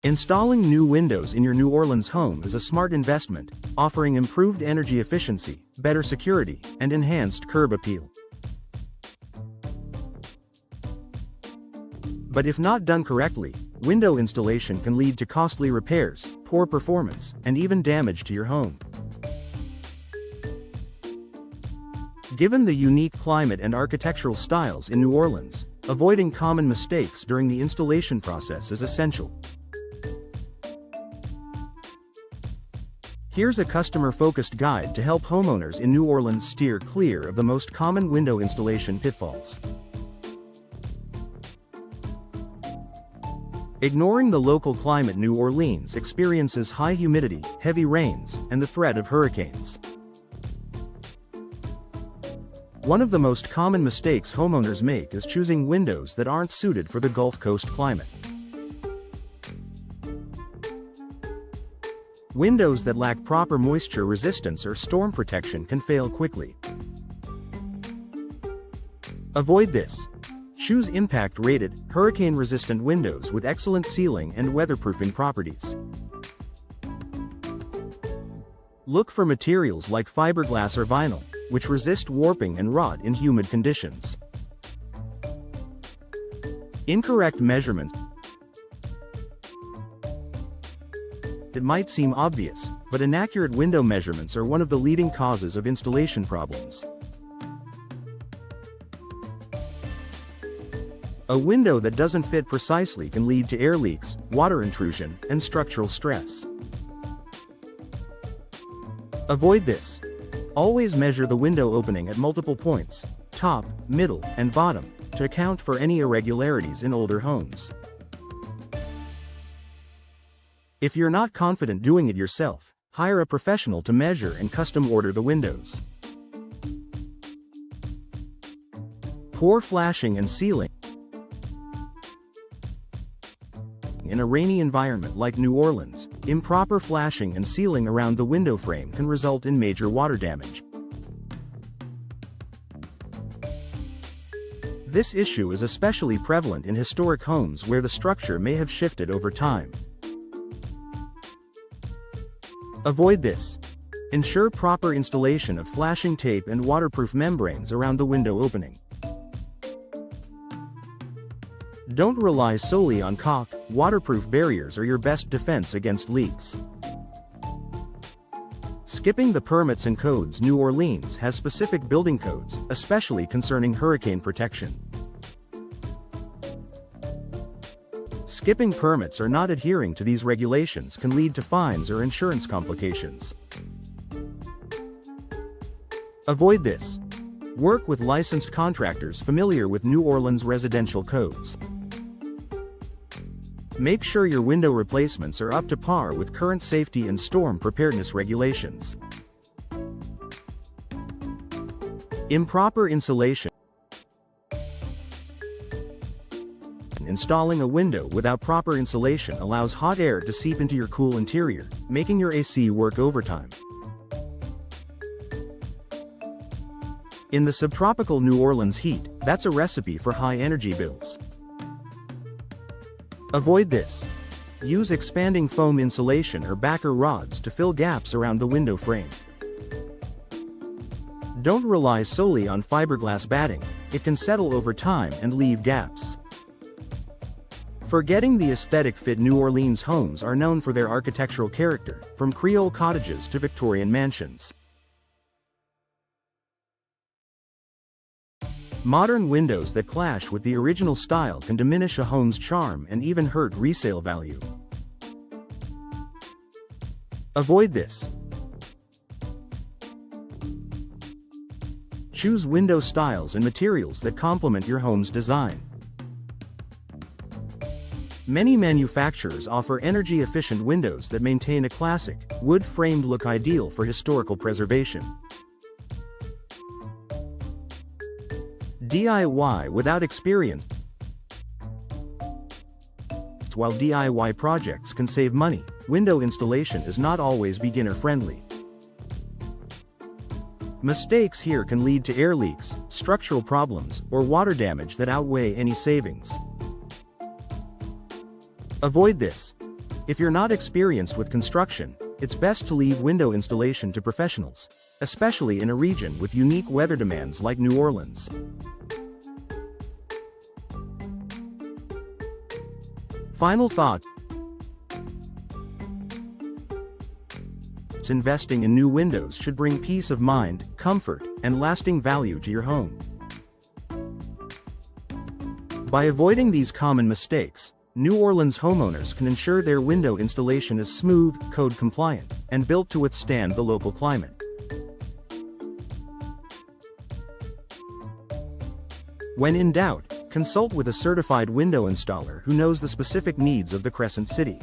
Installing new windows in your New Orleans home is a smart investment, offering improved energy efficiency, better security, and enhanced curb appeal. But if not done correctly, window installation can lead to costly repairs, poor performance, and even damage to your home. Given the unique climate and architectural styles in New Orleans, avoiding common mistakes during the installation process is essential. Here's a customer-focused guide to help homeowners in New Orleans steer clear of the most common window installation pitfalls. Ignoring the local climate, New Orleans experiences high humidity, heavy rains, and the threat of hurricanes. One of the most common mistakes homeowners make is choosing windows that aren't suited for the Gulf Coast climate. Windows that lack proper moisture resistance or storm protection can fail quickly. Avoid this. Choose impact-rated, hurricane-resistant windows with excellent sealing and weatherproofing properties. Look for materials like fiberglass or vinyl, which resist warping and rot in humid conditions. Incorrect measurements. It might seem obvious, but inaccurate window measurements are one of the leading causes of installation problems. A window that doesn't fit precisely can lead to air leaks, water intrusion, and structural stress. Avoid this. Always measure the window opening at multiple points, top, middle, and bottom, to account for any irregularities in older homes. If you're not confident doing it yourself, hire a professional to measure and custom order the windows. Poor flashing and sealing. In a rainy environment like New Orleans, improper flashing and sealing around the window frame can result in major water damage. This issue is especially prevalent in historic homes where the structure may have shifted over time. Avoid this. Ensure proper installation of flashing tape and waterproof membranes around the window opening. Don't rely solely on caulk. Waterproof barriers are your best defense against leaks. Skipping the permits and codes. New Orleans has specific building codes, especially concerning hurricane protection. Skipping permits or not adhering to these regulations can lead to fines or insurance complications. Avoid this. Work with licensed contractors familiar with New Orleans residential codes. Make sure your window replacements are up to par with current safety and storm preparedness regulations. Improper insulation. Installing a window without proper insulation allows hot air to seep into your cool interior, making your AC work overtime. In the subtropical New Orleans heat, that's a recipe for high energy bills. Avoid this. Use expanding foam insulation or backer rods to fill gaps around the window frame. Don't rely solely on fiberglass batting. It can settle over time and leave gaps. Forgetting the aesthetic fit. New Orleans homes are known for their architectural character, from Creole cottages to Victorian mansions. Modern windows that clash with the original style can diminish a home's charm and even hurt resale value. Avoid this. Choose window styles and materials that complement your home's design. Many manufacturers offer energy-efficient windows that maintain a classic, wood-framed look ideal for historical preservation. DIY without experience. While DIY projects can save money, window installation is not always beginner-friendly. Mistakes here can lead to air leaks, structural problems, or water damage that outweigh any savings. Avoid this. If you're not experienced with construction, it's best to leave window installation to professionals, especially in a region with unique weather demands like New Orleans. Final thoughts. Investing in new windows should bring peace of mind, comfort, and lasting value to your home. By avoiding these common mistakes, New Orleans homeowners can ensure their window installation is smooth, code compliant, and built to withstand the local climate. When in doubt, consult with a certified window installer who knows the specific needs of the Crescent City.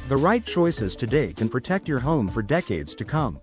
The right choices today can protect your home for decades to come.